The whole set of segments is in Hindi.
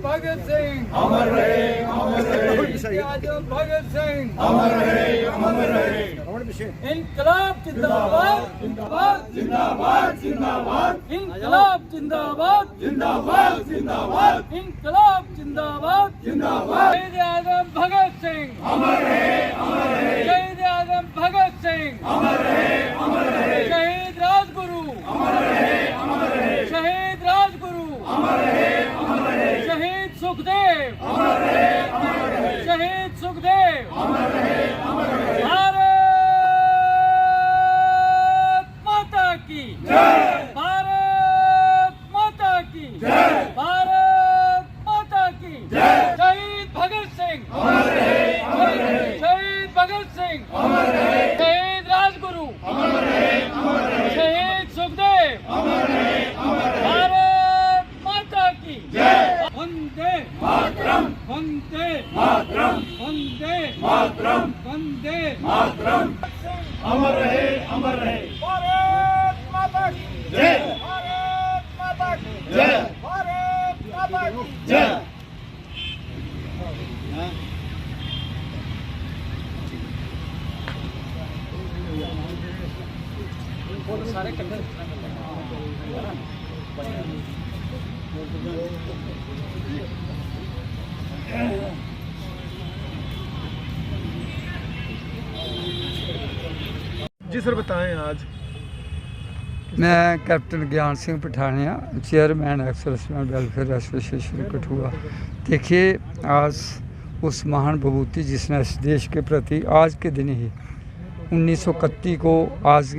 भगत सिंह अमर रहे, अमर रहे, भगत सिंह अमर रहे, अमर रहे। इनकलाब जिंदाबाद जिंदाबाद जिंदाबाद, जिंदाबाद, इनकलाब जिंदाबाद जिंदाबाद, जिंदाबाद, इनकलाब जिंदाबाद जिंदाबाद। शहीद आजम भगत सिंह अमर रहे, अमर रहे, शहीद आजम भगत सिंह अमर रहे, अमर रहे, शहीद राजगुरु अमर रहे, अमर रहे, शहीद राजगुरु अमर रहे, अमर रहे, शहीद सुखदेव अमर रहे, अमर रहे, शहीद सुखदेव अमर रहे, अमर रहे। भारत माता की जय, भारत माता की जय, भारत माता की जय। शहीद भगत सिंह अमर रहे, अमर रहे, शहीद भगत सिंह अमर रहे, शहीद राजगुरु अमर रहे, अमर रहे, शहीद सुखदेव अमर रहे, अमर रहे। भारत माता की जय। वंदे मातरम, वंदे मातरम, वंदे मातरम, वंदे मातरम। अमर रहे, अमर रहे। भारत माता की जय, भारत माता की जय, भारत माता की जय। सारे कट्ठे जी सर, बताएं आज। मैं कैप्टन ज्ञान Singh Pathania, chairman ex-serviceman welfare association Kathua. देखिए, आज उस महान विभूति जिसने इस देश के प्रति आज के दिन ही 1931 को आज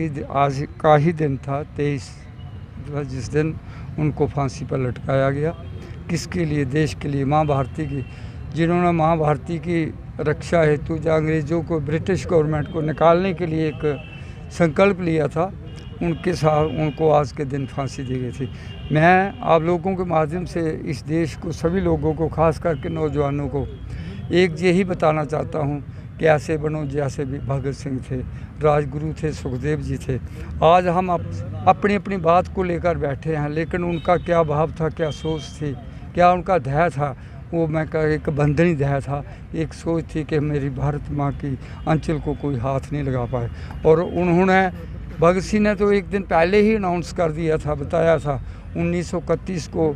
का ही दिन था, 23 जिस दिन उनको फांसी पर लटकाया गया। किसके लिए? देश के लिए, माँ भारती की, जिन्होंने माँ भारती की रक्षा हेतु जो अंग्रेज़ों को, ब्रिटिश गवर्नमेंट को निकालने के लिए एक संकल्प लिया था, उनके साथ उनको आज के दिन फांसी दी गई थी। मैं आप लोगों के माध्यम से इस देश को, सभी लोगों को, खास करके नौजवानों को एक यही बताना चाहता हूँ कि ऐसे बनो जैसे भी भगत सिंह थे, राजगुरु थे, सुखदेव जी थे। आज हम अपनी अपनी बात को लेकर बैठे हैं, लेकिन उनका क्या भाव था, क्या सोच थी, क्या उनका ध्येय था, वो मैं एक बंधनी ध्येय था। एक सोच थी कि मेरी भारत माँ की अंचल को कोई हाथ नहीं लगा पाए। और उन्होंने, भगत सिंह ने तो एक दिन पहले ही अनाउंस कर दिया था, बताया था 1931 को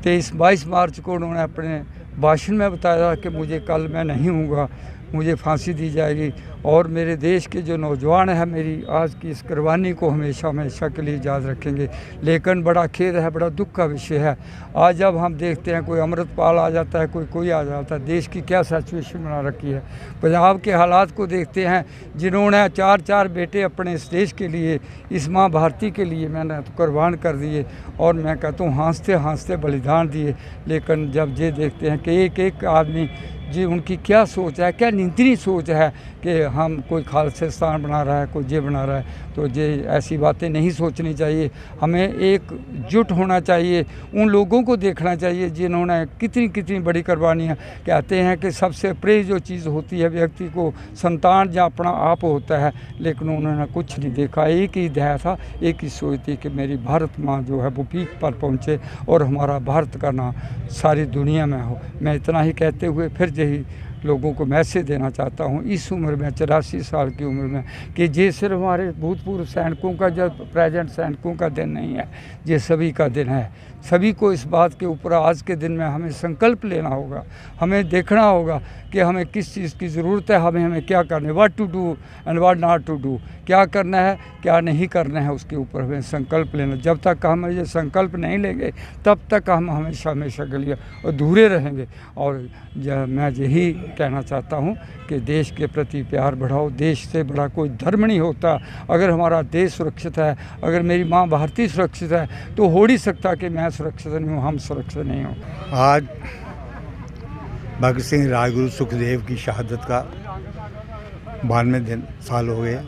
22 मार्च को उन्होंने अपने भाषण में बताया कि मुझे कल मैं नहीं हूँगा, मुझे फांसी दी जाएगी। और मेरे देश के जो नौजवान हैं मेरी आज की इस कुर्बानी को हमेशा हमेशा के लिए याद रखेंगे। लेकिन बड़ा खेद है, बड़ा दुख का विषय है, आज जब हम देखते हैं कोई अमृतपाल आ जाता है, कोई आ जाता है, देश की क्या सिचुएशन बना रखी है। पंजाब के हालात को देखते हैं, जिन्होंने 4 बेटे अपने इस देश के लिए, इस माँ भारती के लिए मैंने तो कुर्बान कर दिए, और मैं कहता हूँ हंसते हंसते बलिदान दिए। लेकिन जब ये देखते हैं कि एक एक आदमी जी, उनकी क्या सोच है, क्या निंदनीय सोच है कि हम कोई खालिस्तान बना रहा है, कोई ये बना रहा है, तो ये ऐसी बातें नहीं सोचनी चाहिए। हमें एकजुट होना चाहिए, उन लोगों को देखना चाहिए जिन्होंने कितनी कितनी बड़ी कुर्बानियाँ। कहते हैं कि सबसे प्रिय जो चीज़ होती है व्यक्ति को, संतान या अपना आप होता है, लेकिन उन्होंने कुछ नहीं देखा। एक ही ध्येय था, एक ही सोच थी कि मेरी भारत माँ जो है वो पीक पर पहुँचे और हमारा भारत का नाम सारी दुनिया में हो। मैं इतना ही कहते हुए फिर यही लोगों को मैसेज देना चाहता हूँ इस उम्र में, 84 साल की उम्र में, कि ये सिर्फ हमारे भूतपूर्व सैनिकों का, जो प्रेजेंट सैनिकों का दिन नहीं है, ये सभी का दिन है। सभी को इस बात के ऊपर आज के दिन में हमें संकल्प लेना होगा, हमें देखना होगा कि हमें किस चीज़ की ज़रूरत है, हमें क्या करना है, what to do and what not to do, क्या करना है क्या नहीं करना है, उसके ऊपर हमें संकल्प लेना। जब तक हम ये संकल्प नहीं लेंगे तब तक हम हमेशा हमेशा के लिए अधूरे रहेंगे। और मैं यही कहना चाहता हूँ कि देश के प्रति प्यार बढ़ाओ। देश से बड़ा कोई धर्म नहीं होता। अगर हमारा देश सुरक्षित है, अगर मेरी माँ भारती सुरक्षित है, तो हो नहीं सकता कि मैं सुरक्षित नहीं हूँ, हम सुरक्षित नहीं हूँ। आज भगत सिंह, राजगुरु, सुखदेव की शहादत का 92 साल हो गए,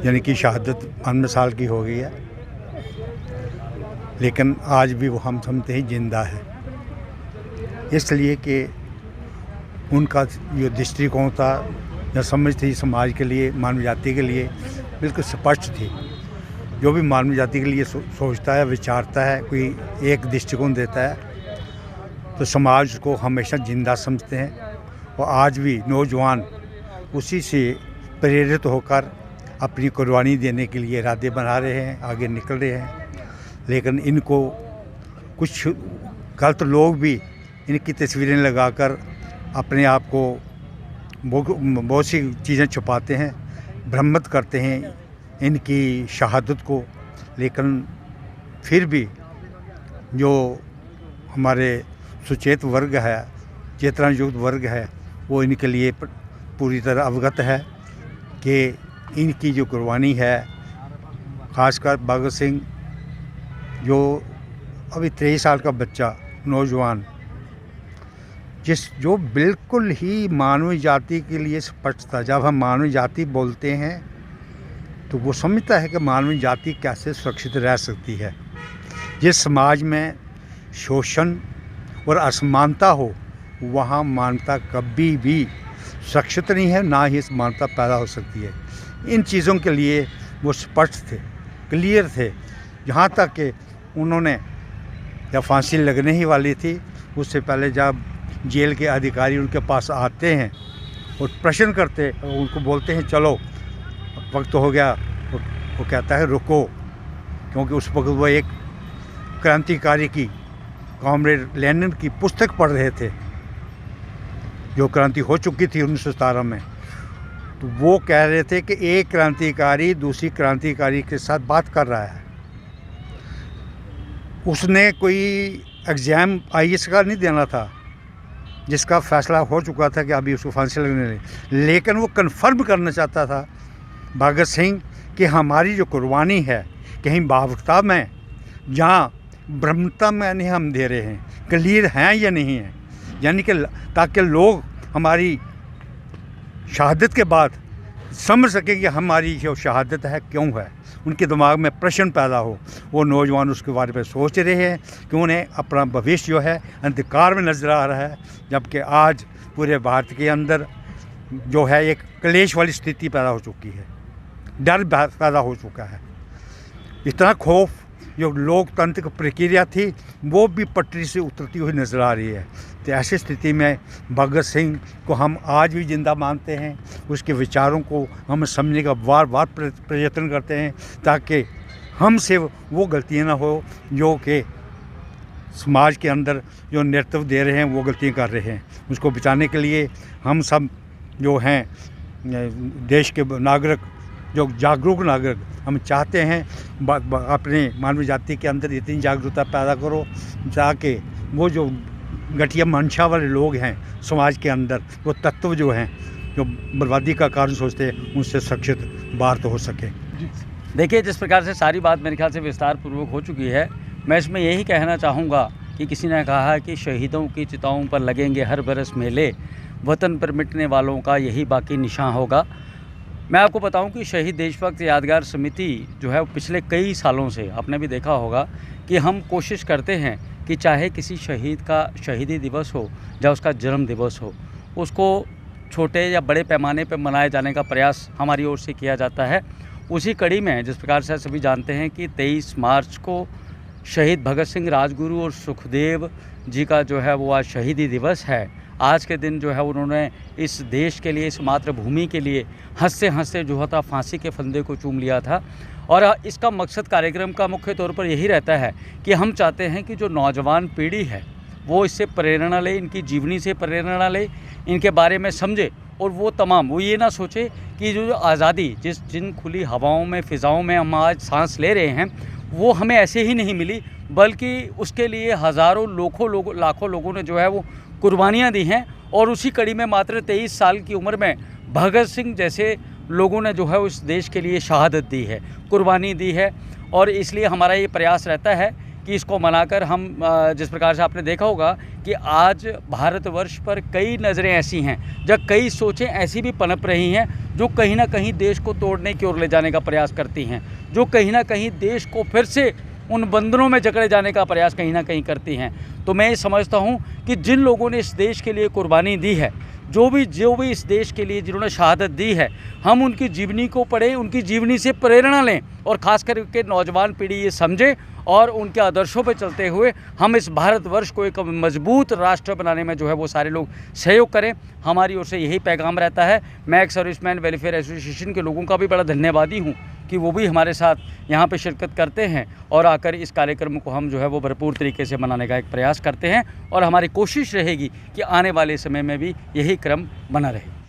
यानी कि शहादत 92 साल की हो गई है। लेकिन आज भी वो हम समझते हैं जिंदा है, इसलिए कि उनका जो दृष्टिकोण था या समझ थी समाज के लिए, मानव जाति के लिए बिल्कुल स्पष्ट थी। जो भी मानव जाति के लिए सोचता है, विचारता है, कोई एक दृष्टिकोण देता है तो समाज को हमेशा जिंदा समझते हैं। और आज भी नौजवान उसी से प्रेरित होकर अपनी कुर्बानी देने के लिए इरादे बना रहे हैं, आगे निकल रहे हैं। लेकिन इनको कुछ गलत लोग भी इनकी तस्वीरें लगाकर अपने आप को बहुत सी चीज़ें छुपाते हैं, भ्रमित करते हैं इनकी शहादत को। लेकिन फिर भी जो हमारे सुचेत वर्ग है, चेतना युक्त वर्ग है, वो इनके लिए पूरी तरह अवगत है कि इनकी जो कुर्बानी है, ख़ासकर भगत सिंह जो अभी 23 साल का बच्चा, नौजवान, जो बिल्कुल ही मानव जाति के लिए स्पष्ट था। जब हम मानव जाति बोलते हैं तो वो समझता है कि मानव जाति कैसे सुरक्षित रह सकती है। जिस समाज में शोषण और असमानता हो, वहाँ मानवता कभी भी सुरक्षित नहीं है, ना ही समानता पैदा हो सकती है। इन चीज़ों के लिए वो स्पष्ट थे, क्लियर थे। यहाँ तक कि उन्होंने जब फांसी लगने ही वाली थी, उससे पहले जब जेल के अधिकारी उनके पास आते हैं और प्रश्न करते, उनको बोलते हैं चलो वक्त हो गया, वो कहता है रुको, क्योंकि उस वक्त वो एक क्रांतिकारी की, कॉमरेड लेनिन की पुस्तक पढ़ रहे थे, जो क्रांति हो चुकी थी 1917 में। तो वो कह रहे थे कि एक क्रांतिकारी दूसरी क्रांतिकारी के साथ बात कर रहा है। उसने कोई एग्ज़ाम IAS का नहीं देना था, जिसका फैसला हो चुका था कि अभी उसको फांसी लगने लगी, लेकिन वो कन्फर्म करना चाहता था भगत सिंह कि हमारी जो कुर्बानी है कहीं भावुकता में, जहाँ ब्रह्मता में नहीं हम दे रहे हैं, क्लियर हैं या नहीं हैं, यानी कि ताकि लोग हमारी शहादत के बाद समझ सकें कि हमारी जो शहादत है क्यों है, उनके दिमाग में प्रश्न पैदा हो। वो नौजवान उसके बारे में सोच रहे हैं कि उन्हें अपना भविष्य जो है अंधकार में नज़र आ रहा है, जबकि आज पूरे भारत के अंदर जो है एक क्लेश वाली स्थिति पैदा हो चुकी है, डर पैदा हो चुका है। इतना खौफ जो लोकतंत्र की प्रक्रिया थी वो भी पटरी से उतरती हुई नज़र आ रही है। तो ऐसी स्थिति में भगत सिंह को हम आज भी जिंदा मानते हैं, उसके विचारों को हम समझने का बार बार प्रयत्न करते हैं, ताकि हमसे वो गलतियाँ ना हो जो कि समाज के अंदर जो नेतृत्व दे रहे हैं वो गलतियाँ कर रहे हैं। उसको बचाने के लिए हम सब जो हैं देश के नागरिक, जो जागरूक नागरिक, हम चाहते हैं अपने मानव जाति के अंदर इतनी जागरूकता पैदा करो ताकि वो जो घटिया मंशा वाले लोग हैं समाज के अंदर, वो तत्व जो हैं जो बर्बादी का कारण सोचते हैं, उनसे सुरक्षित बाहर हो सके। देखिए, जिस प्रकार से सारी बात मेरे ख्याल से विस्तार पूर्वक हो चुकी है, मैं इसमें यही कहना चाहूँगा कि किसी ने कहा कि शहीदों की चिताओं पर लगेंगे हर बरस मेले, वतन पर मिटने वालों का यही बाकी निशान होगा। मैं आपको बताऊं कि शहीद देशभक्त यादगार समिति जो है पिछले कई सालों से, आपने भी देखा होगा कि हम कोशिश करते हैं कि चाहे किसी शहीद का शहीदी दिवस हो या उसका जन्म दिवस हो, उसको छोटे या बड़े पैमाने पर मनाए जाने का प्रयास हमारी ओर से किया जाता है। उसी कड़ी में जिस प्रकार से सभी जानते हैं कि 23 मार्च को शहीद भगत सिंह, राजगुरु और सुखदेव जी का जो है वो आज शहीदी दिवस है। आज के दिन जो है उन्होंने इस देश के लिए, इस मातृभूमि के लिए हंसते हंसते जो था फांसी के फंदे को चूम लिया था। और इसका मकसद कार्यक्रम का मुख्य तौर पर यही रहता है कि हम चाहते हैं कि जो नौजवान पीढ़ी है वो इससे प्रेरणा ले, इनकी जीवनी से प्रेरणा ले, इनके बारे में समझे, और वो ये ना सोचे कि जो आज़ादी जिन खुली हवाओं में, फ़िज़ाओं में हम आज सांस ले रहे हैं, वो हमें ऐसे ही नहीं मिली, बल्कि उसके लिए हज़ारों लाखों लोगों ने जो है वो कुर्बानियाँ दी हैं। और उसी कड़ी में मात्र 23 साल की उम्र में भगत सिंह जैसे लोगों ने जो है उस देश के लिए शहादत दी है, कुर्बानी दी है। और इसलिए हमारा ये प्रयास रहता है कि इसको मनाकर हम, जिस प्रकार से आपने देखा होगा कि आज भारतवर्ष पर कई नज़रें ऐसी हैं, जब कई सोचें ऐसी भी पनप रही हैं जो कहीं ना कहीं देश को तोड़ने की ओर ले जाने का प्रयास करती हैं, जो कहीं ना कहीं देश को फिर से उन बंधनों में जकड़े जाने का प्रयास कहीं ना कहीं करती हैं। तो मैं ये समझता हूँ कि जिन लोगों ने इस देश के लिए कुर्बानी दी है, जो भी इस देश के लिए जिन्होंने शहादत दी है, हम उनकी जीवनी को पढ़ें, उनकी जीवनी से प्रेरणा लें और ख़ास करके नौजवान पीढ़ी ये समझे और उनके आदर्शों पर चलते हुए हम इस भारतवर्ष को एक मजबूत राष्ट्र बनाने में जो है वो सारे लोग सहयोग करें। हमारी ओर से यही पैगाम रहता है। मैं एक सर्विसमैन वेलफेयर एसोसिएशन के लोगों का भी बड़ा धन्यवादी हूँ कि वो भी हमारे साथ यहाँ पे शिरकत करते हैं और आकर इस कार्यक्रम को हम जो है वो भरपूर तरीके से मनाने का एक प्रयास करते हैं और हमारी कोशिश रहेगी कि आने वाले समय में भी यही क्रम बना रहे।